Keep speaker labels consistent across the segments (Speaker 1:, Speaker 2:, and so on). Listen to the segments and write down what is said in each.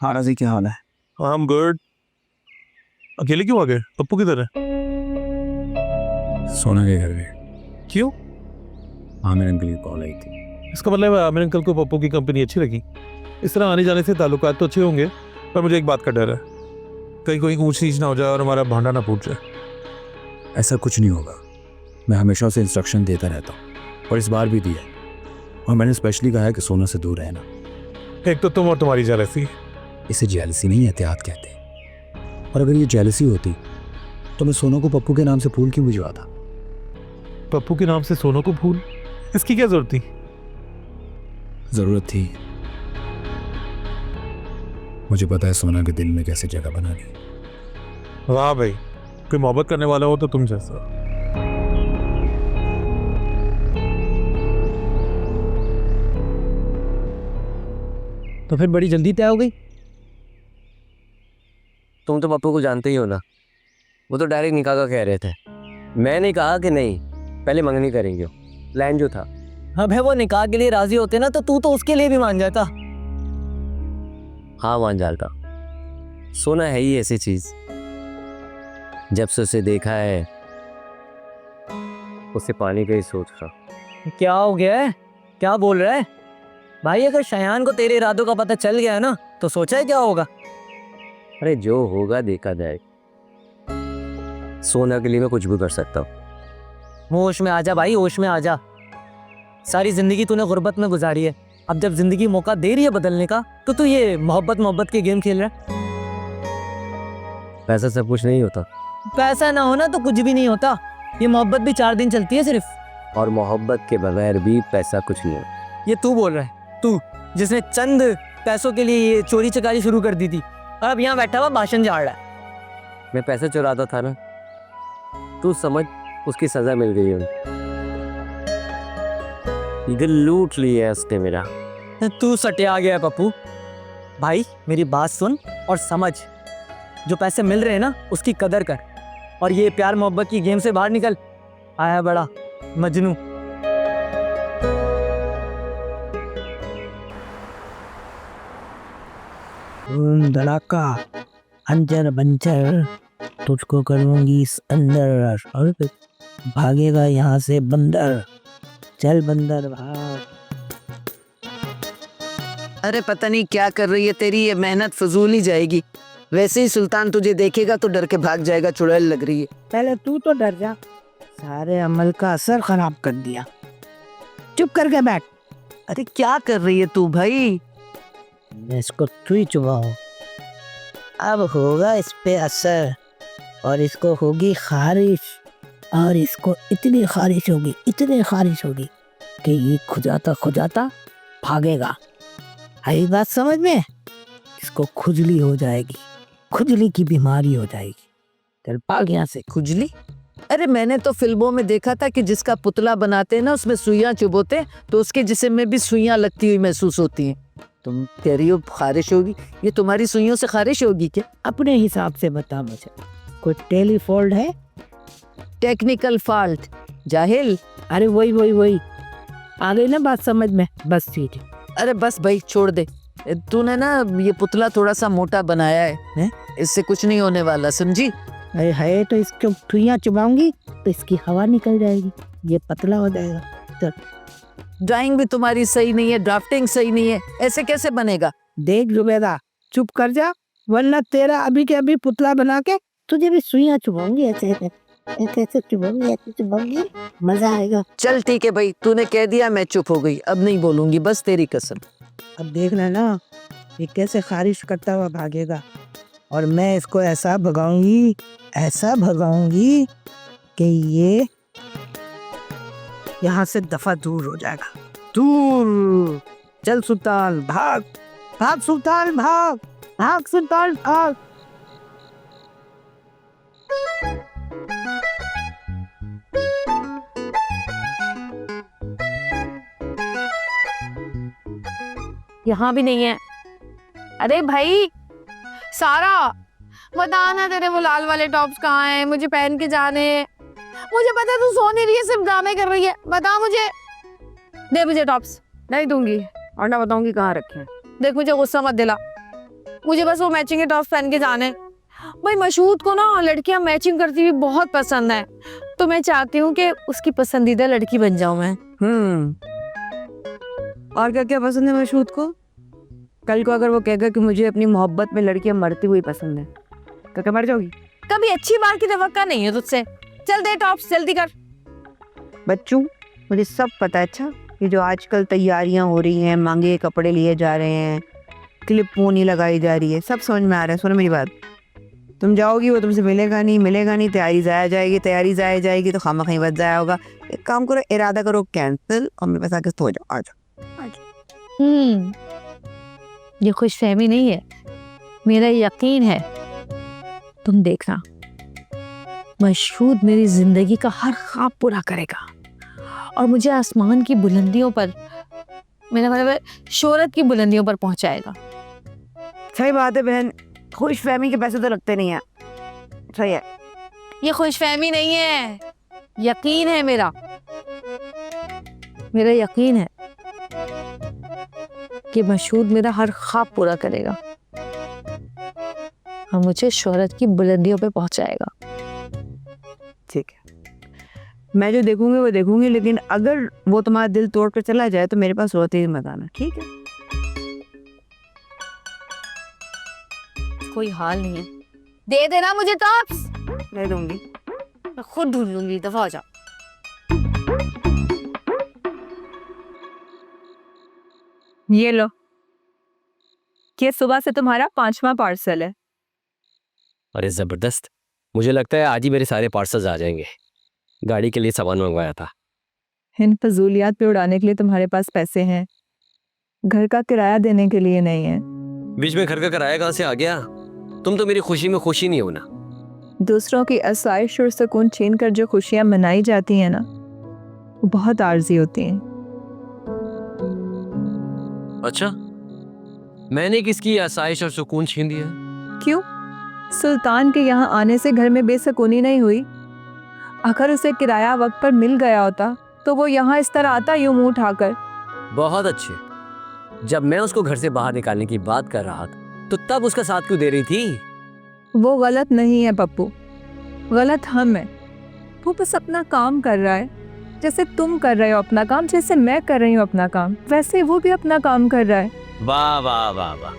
Speaker 1: हाँ राजी, क्या हाल है?
Speaker 2: I am good. अकेले क्यों आ गए? पप्पू किधर है?
Speaker 1: सोना के घर गए।
Speaker 2: क्यों?
Speaker 1: आमिर अंकल की कॉल आई थी।
Speaker 2: इसका मतलब है आमिर अंकल को पप्पू की कंपनी अच्छी लगी। इस तरह आने जाने से ताल्लुकात तो अच्छे होंगे, पर मुझे एक बात का डर है, कहीं कोई ऊंच नीच ना हो जाए और हमारा भांडा ना फूट जाए।
Speaker 1: ऐसा कुछ नहीं होगा। मैं हमेशा उसे इंस्ट्रक्शन देता रहता हूँ और इस बार भी दिया है। और मैंने स्पेशली कहा है कि सोना से दूर रहना।
Speaker 2: एक तो तुम और तुम्हारी जेलसी।
Speaker 1: इसे जेलसी नहीं, एहतियात कहते हैं। और अगर ये जेलसी होती तो मैं सोना को पप्पू के नाम से फूल क्यों भिजवाता?
Speaker 2: पप्पू के नाम से सोनू को फूल? इसकी क्या जरूरत थी?
Speaker 1: जरूरत थी। मुझे पता है सोना के दिल में कैसे जगह बनानी।
Speaker 2: वाह भाई, कोई मोहब्बत करने वाला हो तो तुम जैसा।
Speaker 3: तो फिर बड़ी जल्दी तय हो गई।
Speaker 4: तुम तो पप्पू को जानते ही हो ना, वो तो डायरेक्ट निकाह का कह रहे थे। मैंने कहा कि नहीं, पहले मंगनी करेंगे। प्लान जो था।
Speaker 3: अब है वो निकाह के लिए राजी होते ना तो तू तो उसके लिए भी मान जाता।
Speaker 4: हाँ मान जाता। सोना है ही ऐसी चीज, जब से उसे देखा है उसे पाने का ही सोच रहा।
Speaker 3: क्या हो गया है? क्या बोल रहा है भाई? अगर शयान को तेरे इरादों का पता चल गया ना तो सोचा है क्या होगा?
Speaker 4: अरे जो होगा देखा जाए। सोना के लिए मैं कुछ भी कर सकता हूँ।
Speaker 3: होश में आ जा भाई, होश में आ जा। सारी जिंदगी तूने गुर्बत में गुजारी है, अब जब जिंदगी मौका दे रही है बदलने का तो तू ये मोहब्बत के गेम खेल रहा है।
Speaker 4: पैसा सब कुछ नहीं होता,
Speaker 3: पैसा ना होना तो कुछ भी नहीं होता। ये मोहब्बत भी 4 दिन चलती है सिर्फ।
Speaker 4: और मोहब्बत के बगैर भी पैसा कुछ नहीं है।
Speaker 3: ये तू बोल रहा है, तू जिसने चंद पैसों के लिए ये चोरी चकारी शुरू कर दी थी और अब यहाँ बैठा हुआ भाषण झाड़ रहा है।
Speaker 4: मैं पैसा चुराता था ना, तू समझ, उसकी सजा मिल गई है। दिल लूट लिया उसने मेरा।
Speaker 3: तू सटिया गया है पप्पू। भाई मेरी बात सुन और समझ, जो पैसे मिल रहे हैं ना उसकी कदर कर और ये प्यार मोहब्बत की गेम से बाहर निकल। आया बड़ा मजनू।
Speaker 5: धड़ाका अंजर बंजर तुझको करूंगी इस अंदर और भागेगा यहाँ से बंदर। चल बंदर भाग।
Speaker 6: अरे पता नहीं क्या कर रही है तेरी ये मेहनत फजूल ही जाएगी। वैसे ही सुल्तान तुझे देखेगा तो डर के भाग जाएगा। चुड़ैल लग रही है।
Speaker 5: पहले तू तो डर जा, सारे अमल का असर खराब कर दिया। चुप करके बैठ।
Speaker 6: अरे क्या कर रही है तू भाई?
Speaker 5: मैं इसको छुई चुका हूँ, अब होगा इस पे असर और इसको होगी खारिश। और इसको इतनी खारिश होगी, इतनी खारिश होगी कि ये खुजाता भागेगा। आई बात समझ में? इसको खुजली हो जाएगी, खुजली की बीमारी हो जाएगी। चल भाग यहाँ से।
Speaker 6: खुजली? अरे मैंने तो फिल्मों में देखा था कि जिसका पुतला बनाते हैं ना उसमें सुइयां चुभोते तो उसके जिस्म में भी सुइयां लगती हुई महसूस होती हैं। तुम कह रही हो खारिश होगी? ये तुम्हारी सुइयों से खारिश होगी क्या?
Speaker 5: अपने हिसाब से बता मुझे, कोई टेलीफोल्ड है?
Speaker 6: टेक्निकल फॉल्ट जाहिल।
Speaker 5: अरे वही आ गई ना बात समझ में? बस ठीक है।
Speaker 6: अरे बस भाई छोड़ दे। तूने ना ये पुतला थोड़ा सा मोटा बनाया है? इससे कुछ नहीं होने वाला, समझी?
Speaker 5: अरे है तो इसको सुइयां चुभाऊंगी तो इसकी हवा निकल जाएगी, ये पतला हो जाएगा। चल।
Speaker 6: ड्राइंग भी तुम्हारी सही नहीं है, ड्राफ्टिंग सही नहीं है, ऐसे कैसे बनेगा?
Speaker 5: देख जुबेदा, चुप कर जा वरना तेरा अभी के अभी पुतला बना के तुझे भी सुइयां चुभाऊंगी। ऐसे चुभाऊंगी, मजा आएगा।
Speaker 6: चल ठीक है भाई, तूने कह दिया, मैं चुप हो गई, अब नहीं बोलूंगी, बस तेरी कसम।
Speaker 5: अब देखना ना ये कैसे खारिश करता हुआ भागेगा और मैं इसको ऐसा भगाऊंगी कि ये यहाँ से दफा दूर हो जाएगा। दूर। चल सुल्तान भाग, भाग सुल्तान भाग, भाग सुल्तान भाग।
Speaker 7: यहाँ भी नहीं है। अरे भाई सारा, बता ना तेरे वो लाल वाले टॉप्स कहाँ हैं? मुझे पहन के जाने हैं। मुझे पता है तू सो नहीं रही है, सिर्फ ड्रामे कर रही है। बता मुझे, दे मुझे टॉप्स। नहीं दूंगी और ना बताऊंगी कहाँ रखे हैं। देख मुझे गुस्सा मत दिला, मुझे बस वो मैचिंग के टॉप्स पहन के जाने। भाई मशहूद को ना लड़कियां मैचिंग करती हुई बहुत पसंद है, तो मैं चाहती हूँ कि उसकी पसंदीदा लड़की बन जाऊं मैं।
Speaker 8: और क्या क्या पसंद है मशहूद को? कल को अगर वो कहेगा कि मुझे अपनी मोहब्बत में लड़कियां मरती हुई पसंद है, तो क्या मर जाओगी?
Speaker 7: कभी अच्छी बात की तवक्का नहीं है तुझसे। चल दे टॉप्स, जल्दी कर।
Speaker 8: बच्चों, मुझे सब पता है। अच्छा, ये जो आजकल तैयारियां हो रही हैं, महंगे कपड़े लिए जा रहे हैं, क्लिप पोनी लगाई जा रही है, सब समझ में आ रहा है। सुनो मेरी बात, तुम जाओगी, वो तुमसे मिलेगा नहीं, तैयारी जाया जाएगी तो खामा कहीं बच जाया होगा। एक काम करो, इरादा करो कैंसिल और मेरे पास आके सो जाओ। आ जाओ।
Speaker 7: ये खुशफहमी नहीं है, मेरा यकीन है। तुम देखना, मशहूद मेरी जिंदगी का हर ख्वाब पूरा करेगा और मुझे आसमान की बुलंदियों पर, मेरा मतलब है शोहरत की बुलंदियों पर पहुंचाएगा।
Speaker 8: सही बात है बहन, खुशफहमी के पैसे तो लगते नहीं है। सही है।
Speaker 7: ये खुशफहमी नहीं है, यकीन है मेरा यकीन है कि मशहूद मेरा हर ख्वाब पूरा करेगा और मुझे शोहरत की बुलंदियों पे पहुंचाएगा।
Speaker 8: ठीक है, मैं जो देखूंगी वो देखूंगी, लेकिन अगर वो तुम्हारा दिल तोड़ कर चला जाए तो मेरे पास रोते ही मत आना, ठीक है?
Speaker 7: कोई हाल नहीं है, दे देना मुझे टॉप्स।
Speaker 8: दे दूंगी।
Speaker 7: मैं खुद ढूंढ लूंगी, दफा हो जा।
Speaker 9: ये लो, ये सुबह से तुम्हारा 5वां पार्सल है।
Speaker 4: अरे ज़बरदस्त, मुझे लगता है आज ही मेरे सारे पार्सल्स आ जाएंगे। गाड़ी के लिए सामान मंगवाया था।
Speaker 9: इन फजूलियात पे उड़ाने के लिए तुम्हारे पास पैसे हैं, घर का किराया देने के लिए नहीं है।
Speaker 4: बीच में घर का किराया कहाँ से आ गया? तुम तो मेरी खुशी में खुशी नहीं हो ना।
Speaker 9: दूसरों की आसाइश और सुकून छीन कर जो खुशियां मनाई जाती हैं ना, वो बहुत आर्जी होती हैं।
Speaker 4: अच्छा, मैंने किसकी आसाइश और सुकून छीन दिया?
Speaker 9: क्यों? सुल्तान के यहाँ आने से घर में बेसुकूनी नहीं हुई? अगर उसे किराया वक्त पर मिल गया होता तो वो यहाँ इस तरह आता यूं मुंह उठाकर।
Speaker 4: बहुत अच्छे। जब मैं उसको घर से बाहर निकालने की बात कर रहा था तो तब उसका साथ क्यों दे रही थी?
Speaker 9: वो गलत नहीं है पप्पू, गलत हम है। वो बस अपना काम कर रहा है, जैसे तुम कर रहे हो अपना काम, जैसे मैं कर रही हूँ अपना काम, वैसे वो भी अपना काम कर रहा है।
Speaker 4: वाह वाह वाह वाह,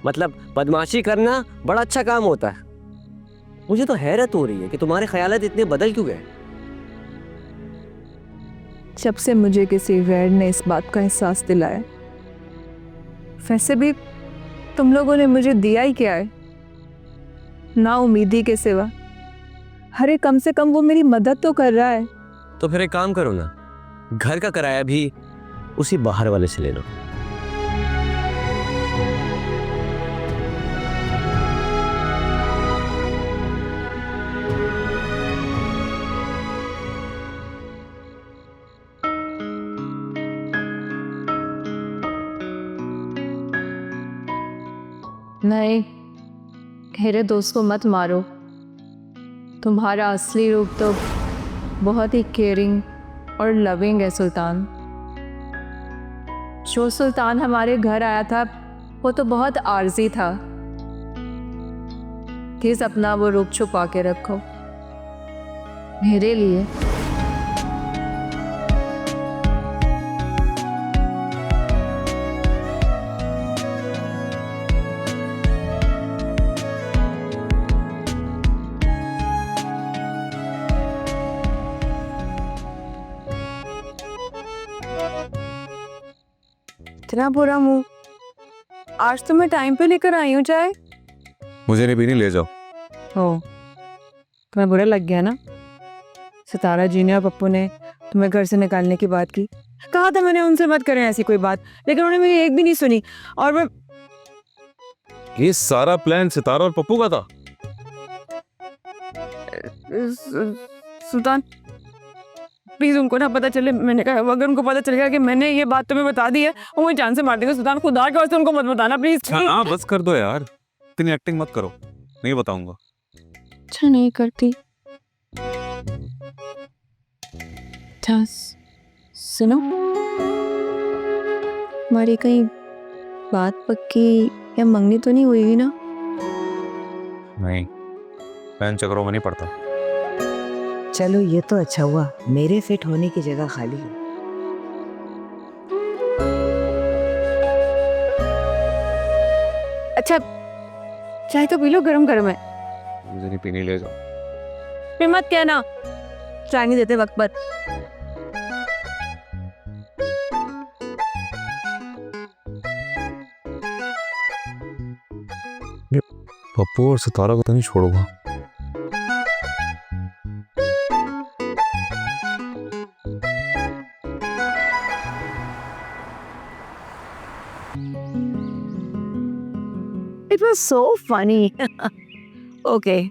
Speaker 4: मतलब बदमाशी करना बड़ा अच्छा काम होता है। मुझे तो हैरत हो रही है कि तुम्हारे ख्यालात इतने बदल क्यों गए।
Speaker 9: जब से मुझे किसी गैर ने इस बात का एहसास दिलाया, वैसे भी तुम लोगों ने मुझे दिया ही क्या है, ना उम्मीदी के सिवा। अरे कम से कम वो मेरी मदद तो कर रहा है।
Speaker 4: तो फिर एक काम करो ना, घर का किराया भी उसी बाहर वाले से ले लो।
Speaker 9: नहीं, मेरे दोस्त को मत मारो। तुम्हारा असली रूप तो बहुत ही केयरिंग और लविंग है सुल्तान। जो सुल्तान हमारे घर आया था वो तो बहुत आर्जी था। प्लीज अपना वो रूप छुपा के रखो मेरे लिए।
Speaker 8: इतना बुरा मुंह, आज तो मैं टाइम पे लेकर आई हूँ चाय।
Speaker 2: मुझे नहीं पीनी, ले जाओ।
Speaker 8: ओ, तुम्हें बुरा लग गया ना? सितारा जी ने और पप्पू ने तुम्हें घर से निकालने की बात की। कहा था मैंने उनसे मत करें ऐसी कोई बात, लेकिन उन्होंने मेरी एक भी नहीं सुनी। और मैं
Speaker 2: ये सारा प्लान सितारा और पप्पू का था?
Speaker 8: सुल्तान प्लीज उनको ना पता चले। मैंने कहा अगर उनको पता चल गया कि मैंने ये बात तुम्हें बता दी है, वो मुझे जान से मार देंगे। सुल्तान खुदा के वास्ते उनको मत बताना प्लीज।
Speaker 2: हाँ बस कर दो यार, इतनी एक्टिंग मत करो, नहीं बताऊंगा।
Speaker 8: अच्छा नहीं करती। सुनो, हमारी कहीं
Speaker 9: बात पक्की या मंगनी तो नहीं हुई ना?
Speaker 1: नहीं, मैं चक्रों में नहीं पड़ता।
Speaker 5: चलो ये तो अच्छा हुआ, मेरे फिट होने की जगह खाली है।
Speaker 7: अच्छा चाय तो पी लो, गरम गरम है।
Speaker 1: मुझे नहीं पीनी, ले जाओ।
Speaker 7: फिर मत कहना चाय नहीं देते वक्त पर।
Speaker 2: पप्पू और सितारा को तो नहीं छोड़ूंगा।
Speaker 6: It was so funny. Okay,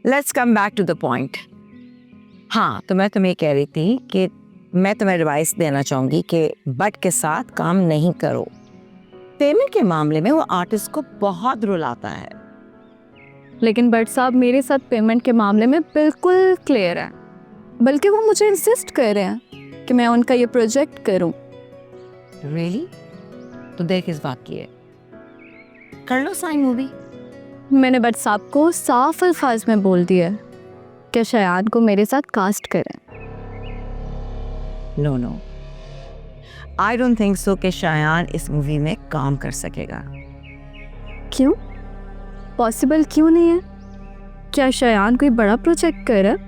Speaker 6: let's come back to the point. हाँ, तो मैं तुम्हें कह रही थी कि मैं तुम्हें एडवाइस देना चाहूँगी कि बट के साथ काम नहीं करो। पेमेंट के मामले में वो आर्टिस्ट को बहुत रुलाता है।
Speaker 9: लेकिन बट साहब मेरे साथ पेमेंट के मामले में बिल्कुल क्लियर है, बल्कि वो मुझे इंसिस्ट कर रहे हैं कि मैं उनका ये प्रोजेक्ट करूं।
Speaker 6: Really? तो देर किस बात की है? कर लो साइन मूवी।
Speaker 9: मैंने बट साहब को साफ अल्फाज में बोल दिया कि शयान को मेरे साथ कास्ट करें।
Speaker 6: No no, I don't think so कि शायान इस मूवी में काम कर सकेगा।
Speaker 9: क्यों? पॉसिबल क्यों नहीं है? क्या शयान कोई बड़ा प्रोजेक्ट कर रहा है?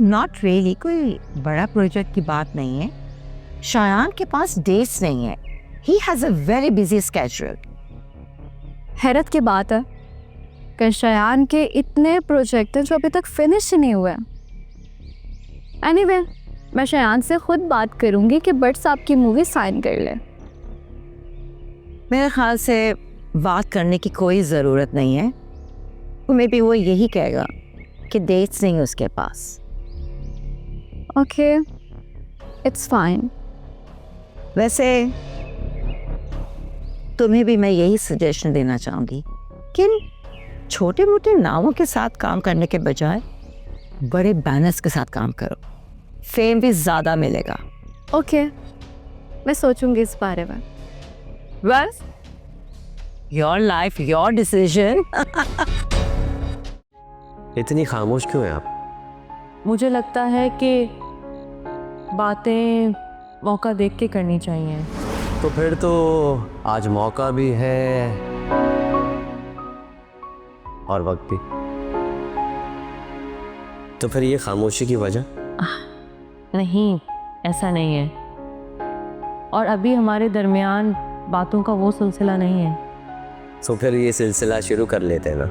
Speaker 6: नॉट रियली, कोई बड़ा प्रोजेक्ट की बात नहीं है। शायान के पास डेट्स नहीं है। He has a very busy schedule.
Speaker 9: हैरत की बात है कि शयान के इतने प्रोजेक्ट हैं जो अभी तक फिनिश ही नहीं हुए। एनीवे, मैं शयान से खुद बात करूंगी कि बट साहब की मूवी साइन कर ले।
Speaker 6: मेरे ख्याल से बात करने की कोई ज़रूरत नहीं है। मे बी वो यही कहेगा कि डेट्स नहीं है उसके पास।
Speaker 9: Okay, it's fine.
Speaker 6: वैसे तुम्हें भी मैं यही सजेशन देना चाहूँगी कि छोटे मोटे नामों के साथ काम करने के बजाय बड़े बैनर्स के साथ काम करो। फेम भी ज़्यादा मिलेगा।
Speaker 9: ओके, मैं सोचूंगी इस बारे में।
Speaker 6: Well, your life your decision.
Speaker 4: इतनी खामोश क्यों हैं आप?
Speaker 10: मुझे लगता है कि बातें मौका देख के करनी चाहिए।
Speaker 4: तो फिर तो आज मौका भी है और वक्त भी। तो फिर ये खामोशी की वजह?
Speaker 10: नहीं, ऐसा नहीं है। और अभी हमारे दरमियान बातों का वो सिलसिला नहीं है।
Speaker 4: तो फिर ये सिलसिला शुरू कर लेते हैं ना।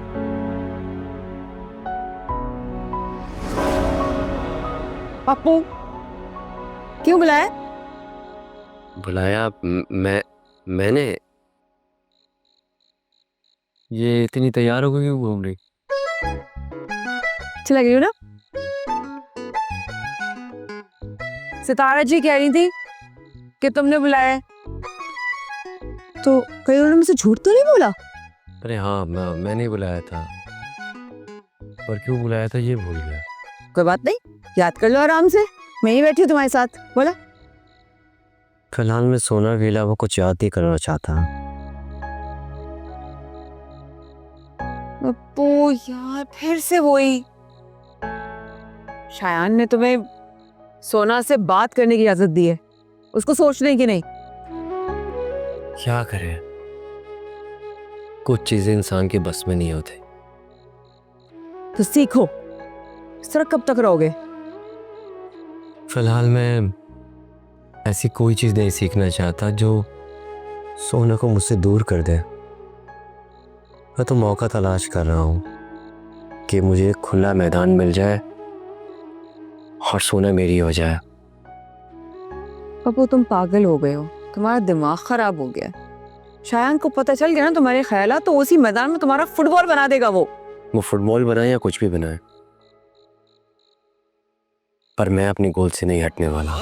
Speaker 8: पप्पू क्यों बुलाया?
Speaker 4: बुलाया? मैंने? ये इतनी तैयार होकर क्यों घूम रही?
Speaker 8: अच्छी लग रही हो ना? सितारा जी कह रही थी कि तुमने बुलाया है। तो कहीं उन्होंने मुझसे झूठ तो नहीं बोला?
Speaker 4: अरे हाँ, मैंने बुलाया था, पर क्यों बुलाया था ये भूल गया।
Speaker 8: कोई बात नहीं, याद कर लो आराम से। मैं ही बैठी हूँ तुम्हारे साथ। बोला
Speaker 4: फिलहाल मैं सोना वेला वो कुछ याद ही करना चाहता।
Speaker 8: पप्पू यार, फिर से वही। शायान ने तुम्हें सोना से बात करने की इजाजत दी है, उसको सोचने की नहीं।
Speaker 4: क्या करें, कुछ चीजें इंसान के बस में नहीं होती।
Speaker 8: तो सीखो, इस तरह कब तक रहोगे?
Speaker 4: फिलहाल मैं ऐसी कोई चीज नहीं सीखना चाहता जो सोना को मुझसे दूर कर दे। मैं तो मौका तलाश कर रहा हूँ कि मुझे खुला मैदान मिल जाए और सोना मेरी हो जाए।
Speaker 8: पप्पू तुम पागल हो गए हो, तुम्हारा दिमाग खराब हो गया। शायान को पता चल गया ना तुम्हारे ख्यालात, तो उसी मैदान में तुम्हारा फुटबॉल बना देगा वो।
Speaker 4: फुटबॉल बनाए या कुछ भी बनाए, पर मैं अपनी गोल से नहीं हटने वाला।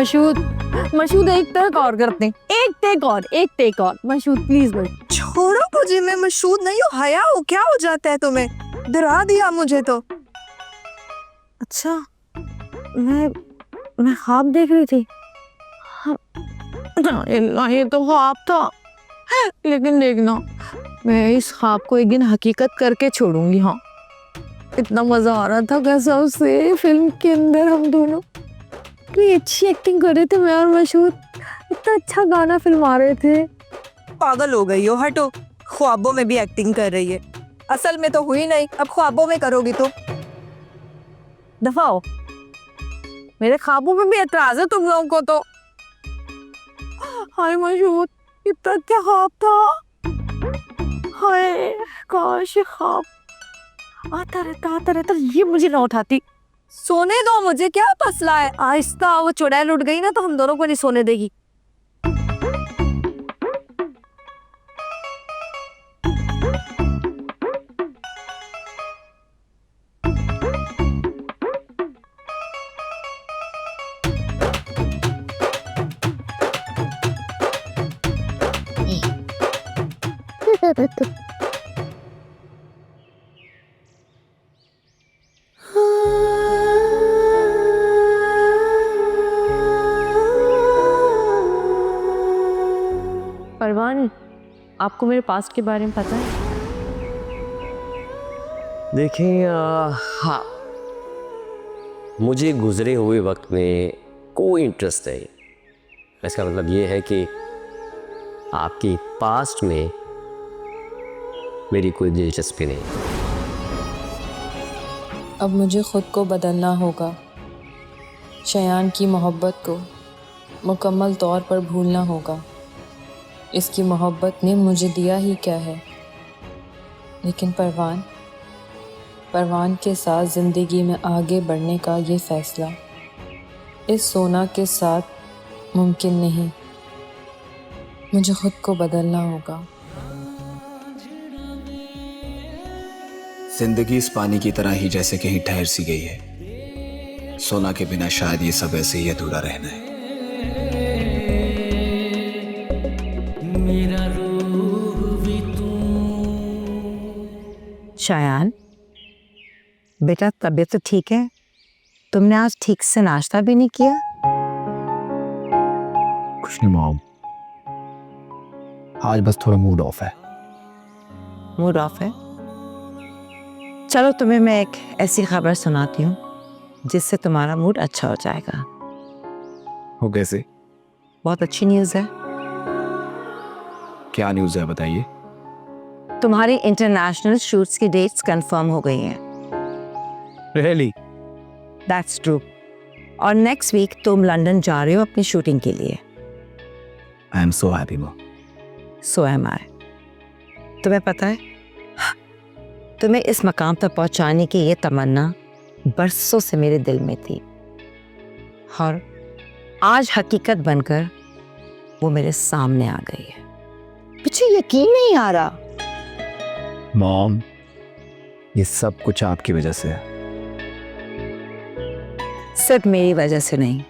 Speaker 7: मशहूद मशहूद एक टेक और करते हैं, एक टेक और मशहूद प्लीज मशहूद।
Speaker 9: छोड़ो मुझे, मैं मशहूद नहीं हूँ। हया हो, क्या हो जाता है तुम्हें? डरा दिया मुझे तो। अच्छा, मैं ख्वाब देख रही थी।
Speaker 7: ये तो ख्वाब था, लेकिन देखना मैं इस ख्वाब को एक दिन हकीकत करके छोड़ूंगी। हाँ, इतना मजा आ रहा था कसम से फिल्म के अंदर। हम दोनों इतनी अच्छी एक्टिंग कर रहे थे, मैं और मशहूद। इतना अच्छा गाना फिल्मा रहे थे।
Speaker 9: पागल हो गई हो, हटो। ख्वाबों में भी एक्टिंग कर रही है, असल में तो हुई नहीं, अब ख्वाबों में करोगी तो।
Speaker 7: दफा हो, मेरे ख्वाबों में भी एतराज है तुम लोगों को तो। हाय मशहूद, इतना क्या ख्वाब था। हाय काश ये ख्वाब आता रहता, ये मुझे ना उठाती।
Speaker 9: सोने दो मुझे, क्या मसला है?
Speaker 7: आहिस्ता, वो चुड़ैल उठ गई ना तो हम दोनों को नहीं सोने देगी। परवान, आपको मेरे पास्ट के बारे में पता है?
Speaker 4: देखिए हाँ, मुझे गुजरे हुए वक्त में कोई इंटरेस्ट नहीं। इसका मतलब ये है कि आपकी पास्ट में मेरी कोई दिलचस्पी नहीं।
Speaker 11: अब मुझे ख़ुद को बदलना होगा। शयान की मोहब्बत को मुकम्मल तौर पर भूलना होगा। इसकी मोहब्बत ने मुझे दिया ही क्या है। लेकिन परवान के साथ ज़िंदगी में आगे बढ़ने का ये फ़ैसला इस सोना के साथ मुमकिन नहीं। मुझे ख़ुद को बदलना होगा।
Speaker 1: जिंदगी इस पानी की तरह ही जैसे कहीं ठहर सी गई है। सोना के बिना शायद ये सब ऐसे ही अधूरा रहना है।
Speaker 8: शायान बेटा, तबीयत तो ठीक है? तुमने आज ठीक से नाश्ता भी नहीं किया?
Speaker 1: कुछ नहीं मॉम, आज बस थोड़ा मूड ऑफ है।
Speaker 8: मूड ऑफ है? चलो तुम्हें मैं एक ऐसी खबर सुनाती हूँ जिससे तुम्हारा मूड अच्छा हो जाएगा।
Speaker 1: हो कैसे?
Speaker 8: बहुत अच्छी न्यूज़ है।
Speaker 1: क्या न्यूज़ है बताइए।
Speaker 8: तुम्हारी इंटरनेशनल शूट्स की डेट्स कंफर्म हो गई हैं।
Speaker 1: रियली?
Speaker 8: That's true. और नेक्स्ट वीक तुम लंदन जा रहे हो अपनी शूटिंग के लिए।
Speaker 1: I am so happy mom.
Speaker 8: So am I. तुम्हें पता है, तुम्हें इस मकाम तक पहुंचाने की ये तमन्ना बरसों से मेरे दिल में थी और आज हकीकत बनकर वो मेरे सामने आ गई है। मुझे यकीन नहीं आ रहा।
Speaker 1: मॉम, ये सब कुछ आपकी वजह से है।
Speaker 8: सिर्फ मेरी वजह से नहीं,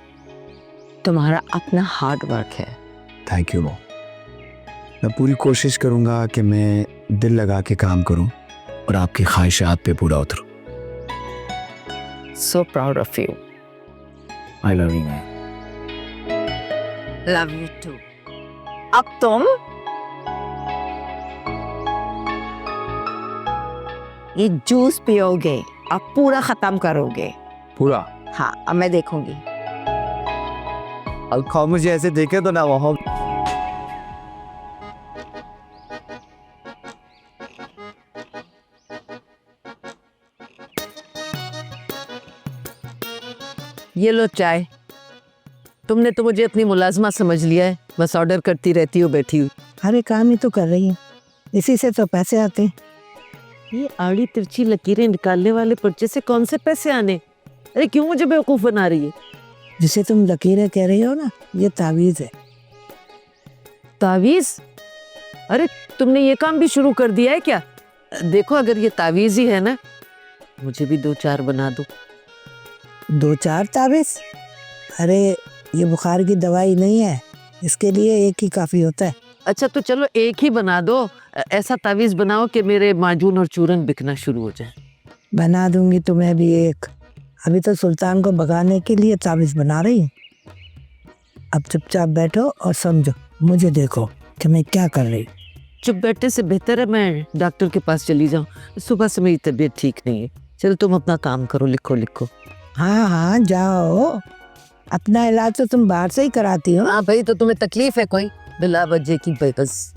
Speaker 8: तुम्हारा अपना हार्ड वर्क है।
Speaker 1: Thank you mom. मैं पूरी कोशिश करूंगा कि मैं दिल लगा के काम करूं और आपकी ख्वाहिशात पे पूरा उतरूं।
Speaker 8: So proud of you.
Speaker 1: I love you ma'am.
Speaker 8: Love you too. अब तुम ये जूस पियोगे, अब पूरा खत्म करोगे।
Speaker 1: पूरा?
Speaker 8: हाँ, अब मैं देखूंगी।
Speaker 1: अब खाओ, मुझे ऐसे देखे तो ना वहाँ।
Speaker 6: ये लो चाय। तुमने तो मुझे अपनी मुलाजमा समझ लिया है, बस ऑर्डर करती रहती हो बैठी हुई।
Speaker 5: अरे काम ही तो कर रही हूँ, इसी से तो पैसे आते हैं।
Speaker 6: ये आड़ी तिरछी लकीरें निकालने वाले पर्चे से कौन से पैसे आने? अरे क्यों मुझे बेवकूफ बना रही है?
Speaker 5: जिसे तुम लकीरें कह रही हो ना, ये तावीज है।
Speaker 6: तावीज? अरे तुमने ये काम भी शुरू कर दिया है क्या? देखो अगर ये तावीज ही है ना, मुझे भी 2-4 बना दो।
Speaker 5: 2-4 तावीज? अरे ये बुखार की दवाई नहीं है, इसके लिए एक ही काफ़ी होता है।
Speaker 6: अच्छा तो चलो एक ही बना दो, ऐसा तावीज़ बनाओ कि मेरे माजून और चूरन बिकना शुरू हो जाए।
Speaker 5: बना दूंगी तुम्हें भी एक। अभी तो सुल्तान को भगाने के लिए तावीज़ बना रही हूँ। अब चुपचाप बैठो और समझो, मुझे देखो कि मैं क्या कर रही हूँ।
Speaker 6: चुप बैठने से बेहतर है मैं डॉक्टर के पास चली जाऊँ, सुबह से मेरी तबीयत ठीक नहीं है। चलो तुम अपना काम करो, लिखो लिखो।
Speaker 5: हाँ हाँ जाओ, अपना इलाज तो तुम बाहर से ही कराती हो।
Speaker 6: हाँ भाई, तो तुम्हें तकलीफ है कोई? बिला वजह की बेकस।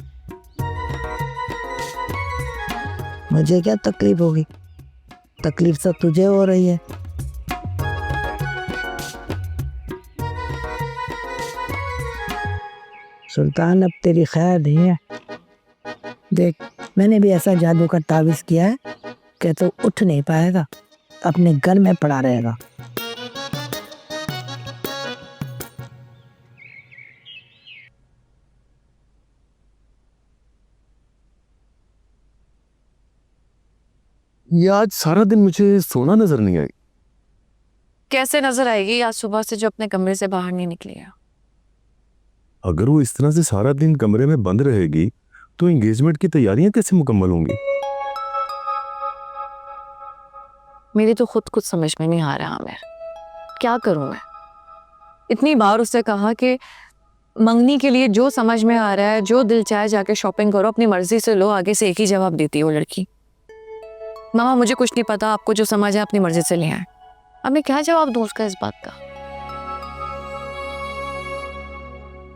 Speaker 5: मुझे क्या तकलीफ होगी? तकलीफ तो तुझे हो रही है। सुल्तान अब तेरी खैर नहीं है। देख, मैंने भी ऐसा जादू का तावीज़ किया है कि तो उठ नहीं पाएगा, अपने घर में पड़ा रहेगा।
Speaker 4: ये आज सारा दिन मुझे सोना नजर नहीं आई।
Speaker 11: कैसे नजर आएगी आज सुबह से जो अपने कमरे से बाहर नहीं निकली है?
Speaker 12: अगर वो इस तरह से सारा दिन कमरे में बंद रहेगी तो एंगेजमेंट की तैयारियां कैसे मुकम्मल होंगी?
Speaker 11: मेरी तो खुद कुछ समझ में नहीं आ रहा आमिर, क्या करूं मैं? इतनी बार उससे कहा कि मंगनी के लिए जो समझ में आ रहा है, जो दिल चाहे जाके शॉपिंग करो, अपनी मर्जी से लो। आगे से एक ही जवाब देती है वो लड़की, मामा मुझे कुछ नहीं पता, आपको जो समझ है अपनी मर्जी से ले आए। अब मैं क्या जवाब दूं उसका इस बात का?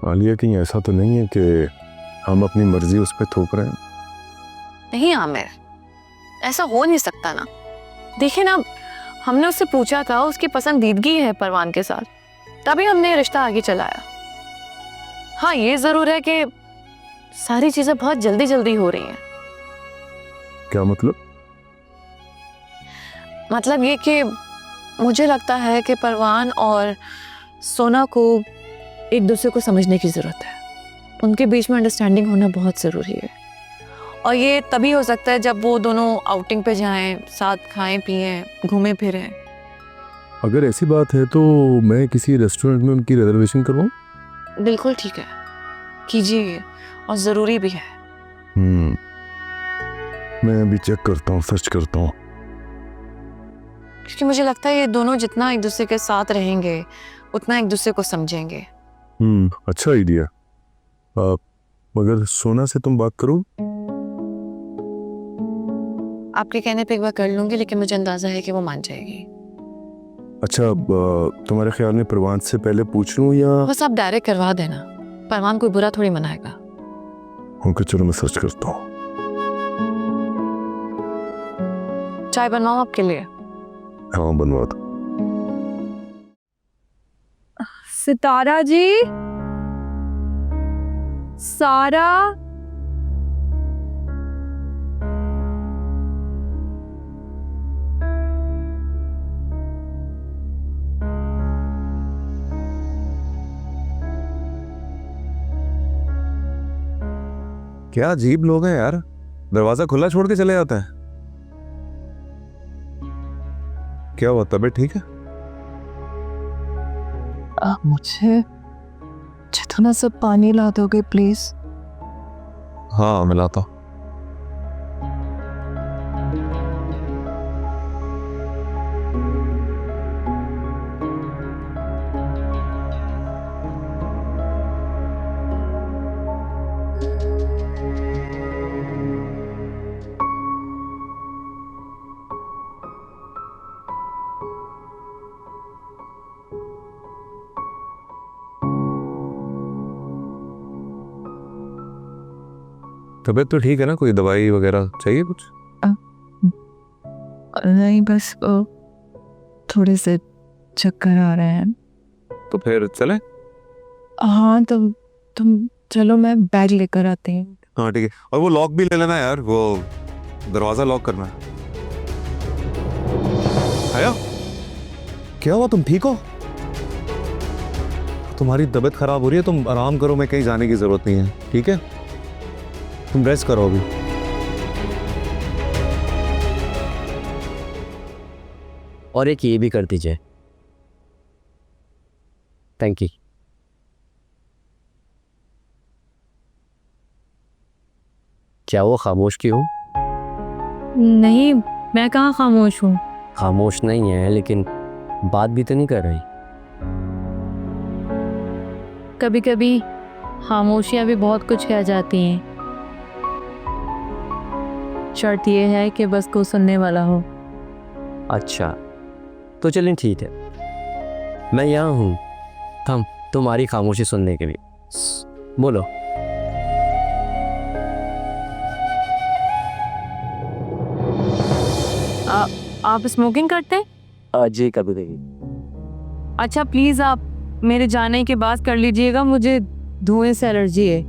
Speaker 12: आलिया, कहीं ऐसा तो नहीं है कि हम अपनी मर्जी उस पर थोप रहे हैं?
Speaker 11: नहीं आमिर, ऐसा हो नहीं सकता ना। देखिए ना, हमने उससे पूछा था, उसकी पसंदीदगी है परवान के साथ, तभी हमने रिश्ता आगे चलाया। हाँ ये जरूर है कि सारी चीजें बहुत जल्दी जल्दी हो रही हैं।
Speaker 12: क्या मतलब?
Speaker 11: मतलब ये कि मुझे लगता है कि परवान और सोना को एक दूसरे को समझने की ज़रूरत है। उनके बीच में अंडरस्टैंडिंग होना बहुत ज़रूरी है, और ये तभी हो सकता है जब वो दोनों आउटिंग पे जाएं, साथ खाएं पिएं, घूमें फिरें।
Speaker 12: अगर ऐसी बात है तो मैं किसी रेस्टोरेंट में उनकी रिजर्वेशन करवाऊं?
Speaker 11: बिल्कुल ठीक है, कीजिए, और ज़रूरी भी है।
Speaker 12: मैं अभी चेक करता हूँ, सर्च करता हूँ।
Speaker 11: क्योंकि मुझे लगता है ये दोनों जितना एक दूसरे के साथ रहेंगे उतना एक दूसरे को समझेंगे।
Speaker 12: अच्छा आइडिया। मगर सोना से तुम बात करो?
Speaker 11: आपके कहने पे एक बार कर लूंगी, लेकिन मुझे अंदाजा है कि वो मान जाएगी।
Speaker 12: अच्छा, तुम्हारे ख्याल में परवान से पहले पूछ लूं या?
Speaker 11: बस आप डायरेक्ट करवा देना, परवान कोई बुरा थोड़ी मनाएगा।
Speaker 12: ओके चलो, मैं सर्च करता हूँ।
Speaker 11: चाय बनवाऊं आपके लिए?
Speaker 12: हाँ बनवा दो।
Speaker 9: सितारा जी, सारा,
Speaker 2: क्या अजीब लोग हैं यार, दरवाजा खुला छोड़ के चले जाते हैं। क्या हुआ, तबीयत ठीक है?
Speaker 9: मुझे थोड़ा सा पानी ला दोगे प्लीज?
Speaker 2: हाँ मिलाता हूँ। तबीयत तो ठीक है ना? कोई दवाई वगैरह चाहिए कुछ?
Speaker 9: नहीं, बस थोड़े से चक्कर आ रहे हैं।
Speaker 2: तो फिर चले?
Speaker 9: हाँ तो तुम चलो, मैं बैग लेकर आती हूँ।
Speaker 2: हाँ ठीक है, और वो लॉक भी ले लेना यार, वो दरवाजा लॉक करना है। आया? क्या हुआ, तुम ठीक हो? तुम्हारी तबीयत खराब हो रही है, तुम आराम करो, मैं कहीं जाने की जरूरत नहीं है, ठीक है? तुम रेस्ट करो अभी।
Speaker 4: और एक ये भी कर दीजिए। Thank you. क्या वो खामोश क्यों?
Speaker 10: नहीं, मैं कहाँ खामोश हूँ।
Speaker 4: खामोश नहीं है, लेकिन बात भी तो नहीं कर रही।
Speaker 10: कभी कभी खामोशियाँ भी बहुत कुछ कह जाती हैं। शर्त ये है कि बस को सुनने वाला हो।
Speaker 4: अच्छा, तो चलें ठीक है, मैं यहाँ हूँ तुम्हारी खामोशी सुनने के लिए। बोलो।
Speaker 10: आप स्मोकिंग करते हैं?
Speaker 4: जी कभी कभी।
Speaker 10: अच्छा प्लीज़ आप मेरे जाने के बाद कर लीजिएगा, मुझे धुएं से एलर्जी है।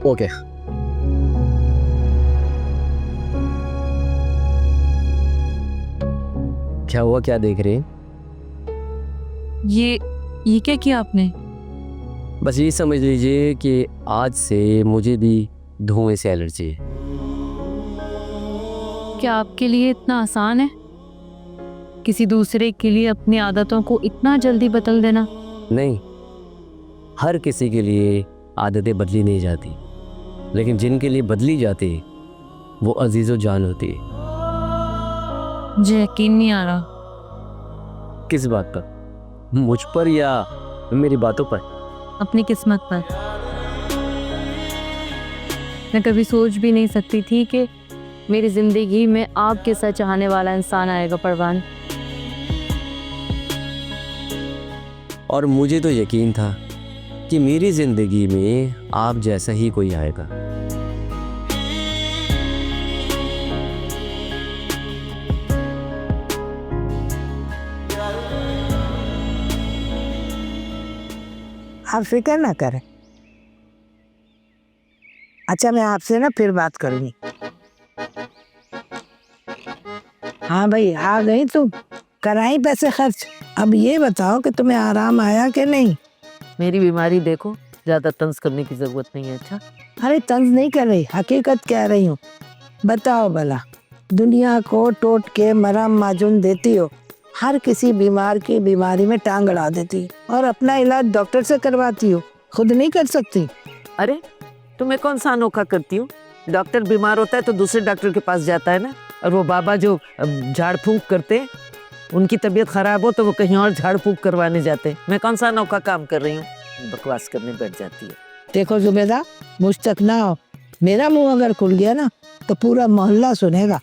Speaker 4: ओके। क्या हुआ, क्या देख रहे हैं?
Speaker 10: ये क्या किया आपने?
Speaker 4: बस ये समझ लीजिए कि आज से मुझे भी धुएं से एलर्जी है।
Speaker 10: क्या आपके लिए इतना आसान है किसी दूसरे के लिए अपनी आदतों को इतना जल्दी बदल देना?
Speaker 4: नहीं, हर किसी के लिए आदतें बदली नहीं जाती, लेकिन जिनके लिए बदली जाती वो अजीज़ो जान होती है।
Speaker 10: मुझे यकीन नहीं आ रहा।
Speaker 4: किस बात पर? मुझ पर या मेरी बातों पर?
Speaker 10: अपनी किस्मत पर। मैं कभी सोच भी नहीं सकती थी कि मेरी ज़िंदगी में आपके साथ चाहने वाला इंसान आएगा परवान।
Speaker 4: और मुझे तो यकीन था कि मेरी ज़िंदगी में आप जैसा ही कोई आएगा।
Speaker 5: आप फिक्र ना करें। अच्छा, मैं आपसे ना फिर बात करूंगी। हाँ भाई, आ गई तुम, कराई पैसे खर्च। अब ये बताओ कि तुम्हें आराम आया कि नहीं?
Speaker 6: मेरी बीमारी देखो, ज़्यादा तंज करने की ज़रूरत नहीं है। अच्छा,
Speaker 5: अरे तंज नहीं कर रही, हकीकत कह रही हूँ। बताओ भला, दुनिया को टोट के मरहम माजून देती हो, हर किसी बीमार की बीमारी में टांग अड़ा देती और अपना इलाज डॉक्टर से करवाती हो, खुद नहीं कर सकती।
Speaker 6: अरे तुम्हें कौन सा अनोखा करती हूँ? डॉक्टर बीमार होता है तो दूसरे डॉक्टर के पास जाता है ना। और वो बाबा जो झाड़ फूंक करते हैं, उनकी तबीयत खराब हो तो वो कहीं और झाड़ फूंक करवाने जाते हैं। मैं कौन सा अनोखा काम कर रही हूँ? बकवास करने बैठ जाती है।
Speaker 5: देखो जुबेदा, मुझ तक ना हो, मेरा मुंह अगर खुल गया ना तो पूरा मोहल्ला सुनेगा।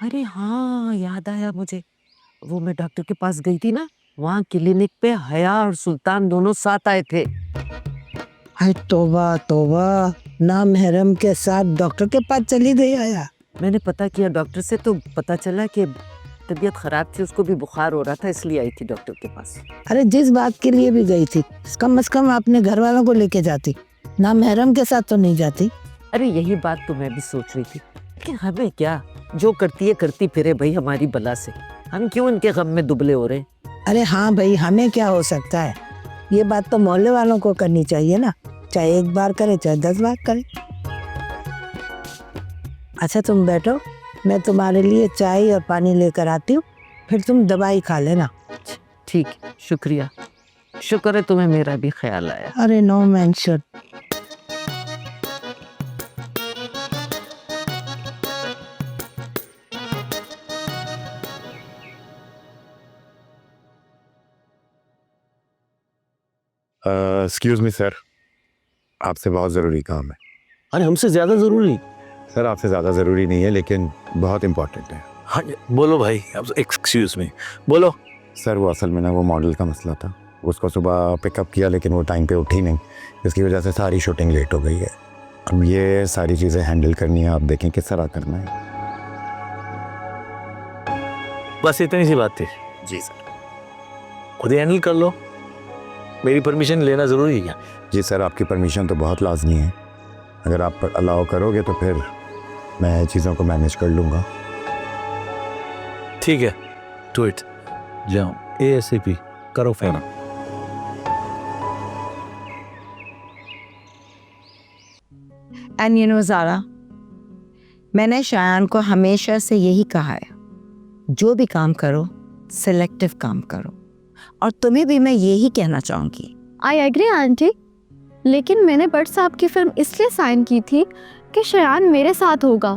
Speaker 6: अरे हाँ, याद आया मुझे, वो मैं डॉक्टर के पास गई थी ना, वहाँ क्लिनिक पे हया और सुल्तान दोनों साथ आए थे।
Speaker 5: हाय तौबा तौबा, ना महरम के साथ डॉक्टर के पास चली गई आया।
Speaker 6: मैंने पता किया डॉक्टर से तो पता चला कि तबीयत खराब थी, उसको भी बुखार हो रहा था, इसलिए आई थी डॉक्टर के पास।
Speaker 5: अरे जिस बात के लिए भी गई थी, कम से कम अपने घर वालों को लेके जाती, ना महरम के साथ तो नहीं जाती।
Speaker 6: अरे यही बात तो मैं भी सोच रही थी कि हमें क्या, जो करती है करती फिरे भाई हमारी बला से, हम क्यों इनके गम में दुबले हो रहे हैं।
Speaker 5: अरे हाँ भाई, हमें क्या हो सकता है, ये बात तो मोहल्ले वालों को करनी चाहिए ना, चाहे एक बार करे चाहे 10 बार करे। अच्छा तुम बैठो, मैं तुम्हारे लिए चाय और पानी लेकर आती हूँ, फिर तुम दवाई खा लेना।
Speaker 6: ठीक, शुक्रिया, शुक्र है तुम्हें मेरा भी ख्याल आया।
Speaker 5: अरे no mention.
Speaker 12: Excuse me sir, आपसे बहुत ज़रूरी काम है।
Speaker 1: अरे हमसे ज़्यादा ज़रूरी?
Speaker 12: सर आपसे ज़्यादा ज़रूरी नहीं है, लेकिन बहुत इम्पोर्टेंट है।
Speaker 1: हाँ बोलो भाई, एक्सक्यूज मी, बोलो।
Speaker 12: सर वो असल में ना वो मॉडल का मसला था, उसको सुबह पिकअप किया लेकिन वो टाइम पे उठी नहीं, इसकी वजह से सारी शूटिंग लेट हो गई है। अब ये सारी चीज़ें हैंडल करनी है, आप देखें किस तरह करना है।
Speaker 1: बस इतनी सी बात थी।
Speaker 12: जी सर।
Speaker 1: खुद ही हैंडल कर लो, मेरी परमिशन लेना ज़रूरी है क्या?
Speaker 12: जी सर, आपकी परमिशन तो बहुत लाजमी है, अगर आप अलाउ करोगे तो फिर मैं चीज़ों को मैनेज कर लूँगा।
Speaker 1: ठीक है, टू इट, जाओ ASAP करो फेरा।
Speaker 8: एंड यू नो ज़ारा, मैंने शायान को हमेशा से यही कहा है, जो भी काम करो सिलेक्टिव काम करो। और तुम्हें भी मैं यही कहना चाहूँगी।
Speaker 7: आई एग्री आंटी, लेकिन मैंने भट्ट साहब की फिल्म इसलिए साइन की थी कि शयान मेरे साथ होगा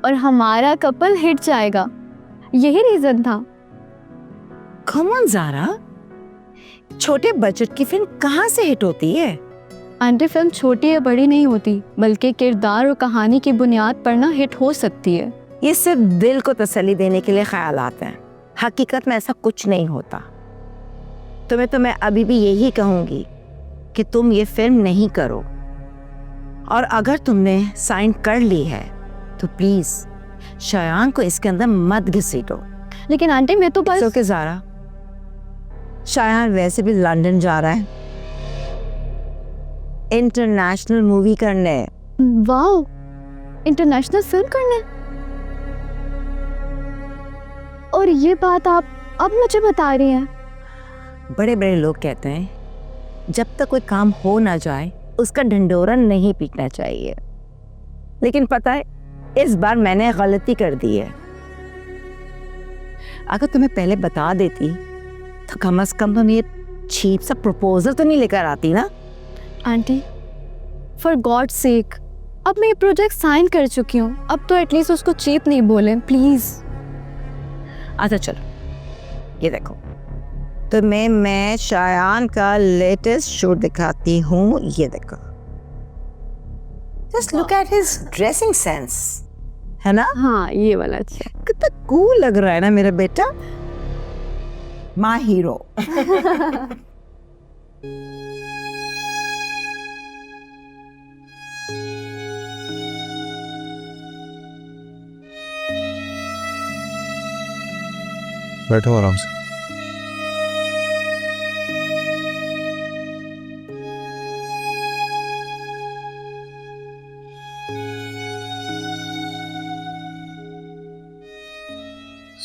Speaker 7: और हमारा कपल हिट जाएगा, यही रीजन था।
Speaker 8: कम ऑन ज़ारा, छोटे बजट की फिल्म कहाँ से हिट होती है?
Speaker 7: आंटी फिल्म छोटी या बड़ी नहीं होती, बल्कि किरदार और कहानी की बुनियाद पर ना हिट हो सकती है।
Speaker 8: ये सिर्फ दिल को तसल्ली देने के लिए ख्यालात हैं, हकीकत में ऐसा कुछ नहीं होता। तुम्हें तो मैं अभी भी यही कहूँगी कि तुम ये फिल्म नहीं करो, और अगर तुमने साइन कर ली है तो प्लीज़ शयान को इसके अंदर मत घसीटो।
Speaker 7: लेकिन आंटी मैं तो बस
Speaker 8: ओके ज़ारा, शयान वैसे भी लंदन जा रहा है इंटरनेशनल मूवी करने।
Speaker 7: वाओ, इंटरनेशनल फिल्म करने? और ये बात आप अब मुझे बता रही हैं?
Speaker 8: बड़े बड़े लोग कहते हैं जब तक कोई काम हो ना जाए उसका ढंढोरा नहीं पीटना चाहिए, लेकिन पता है इस बार मैंने गलती कर दी है। अगर तुम्हें पहले बता देती तो कम से कम तुम ये चीप सा प्रपोजल तो नहीं लेकर आती ना।
Speaker 7: आंटी फॉर गॉड सेक, अब मैं ये प्रोजेक्ट साइन कर चुकी हूँ, अब तो एटलीस्ट उसको चीप नहीं बोले प्लीज।
Speaker 8: अच्छा चलो, ये देखो तुम्हें मैं शयान का लेटेस्ट शूट दिखाती हूँ। ये देखो, just look at his dressing sense, है ना?
Speaker 7: हाँ ये वाला अच्छा।
Speaker 8: कितना कूल लग रहा है ना मेरा बेटा, माय हीरो।
Speaker 2: बैठो आराम से।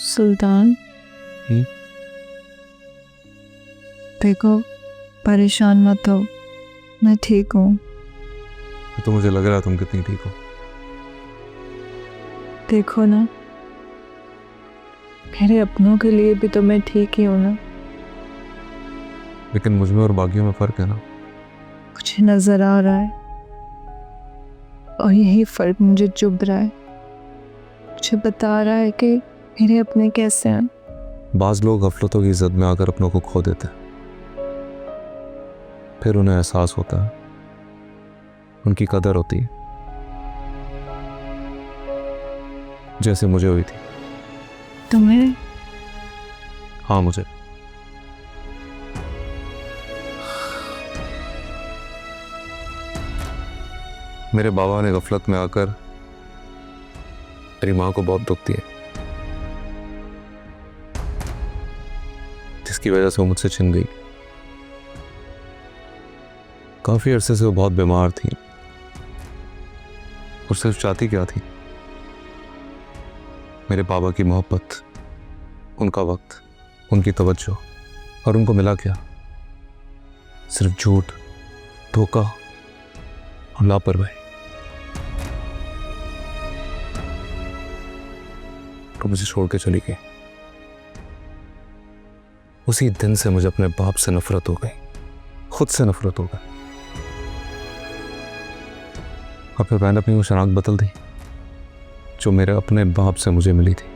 Speaker 9: सुल्तान, देखो परेशान मत हो, मैं ठीक हूँ।
Speaker 2: तो मुझे लग रहा है तुम कितनी ठीक हो।
Speaker 9: देखो ना, मेरे अपनों के लिए भी तो मैं ठीक ही हूँ ना।
Speaker 2: लेकिन मुझ में और बाकियों में फर्क है ना।
Speaker 9: मुझे नजर आ रहा है और यही फर्क मुझे चुभ रहा है, मुझे बता रहा है कि मेरे अपने कैसे हैं।
Speaker 2: बाज लोग गफलतों की इज्जत में आकर अपनों को खो देते हैं, फिर उन्हें एहसास होता है, उनकी कदर होती है, जैसे मुझे हुई थी।
Speaker 9: तुम्हें?
Speaker 2: हाँ मुझे। मेरे बाबा ने गफलत में आकर मेरी माँ को बहुत दुख दिया, जिसकी वजह से वो मुझसे छिन गई। काफी अरसे से वो बहुत बीमार थी और सिर्फ चाहती क्या थी, मेरे बाबा की मोहब्बत, उनका वक्त, उनकी तवज्जो। और उनको मिला क्या? सिर्फ झूठ, धोखा और लापरवाही। तो मुझे छोड़ के चली गई। उसी दिन से मुझे अपने बाप से नफरत हो गई, खुद से नफरत हो गई। और फिर मैंने अपनी वो शनाख्त बदल दी जो मेरे अपने बाप से मुझे मिली थी।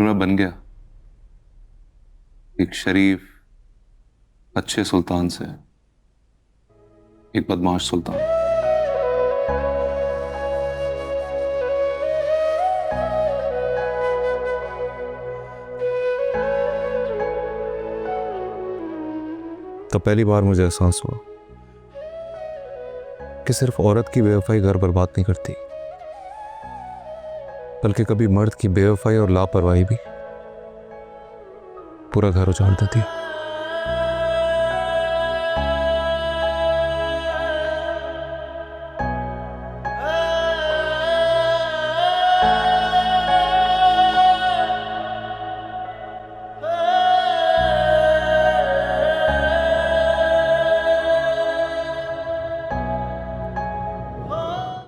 Speaker 2: मैं बन गया एक शरीफ अच्छे सुल्तान से एक बदमाश सुल्तान। तो पहली बार मुझे एहसास हुआ कि सिर्फ औरत की बेवफाई घर बर्बाद नहीं करती, बल्कि कभी मर्द की बेवफाई और लापरवाही भी पूरा घर उजाड़ देती है।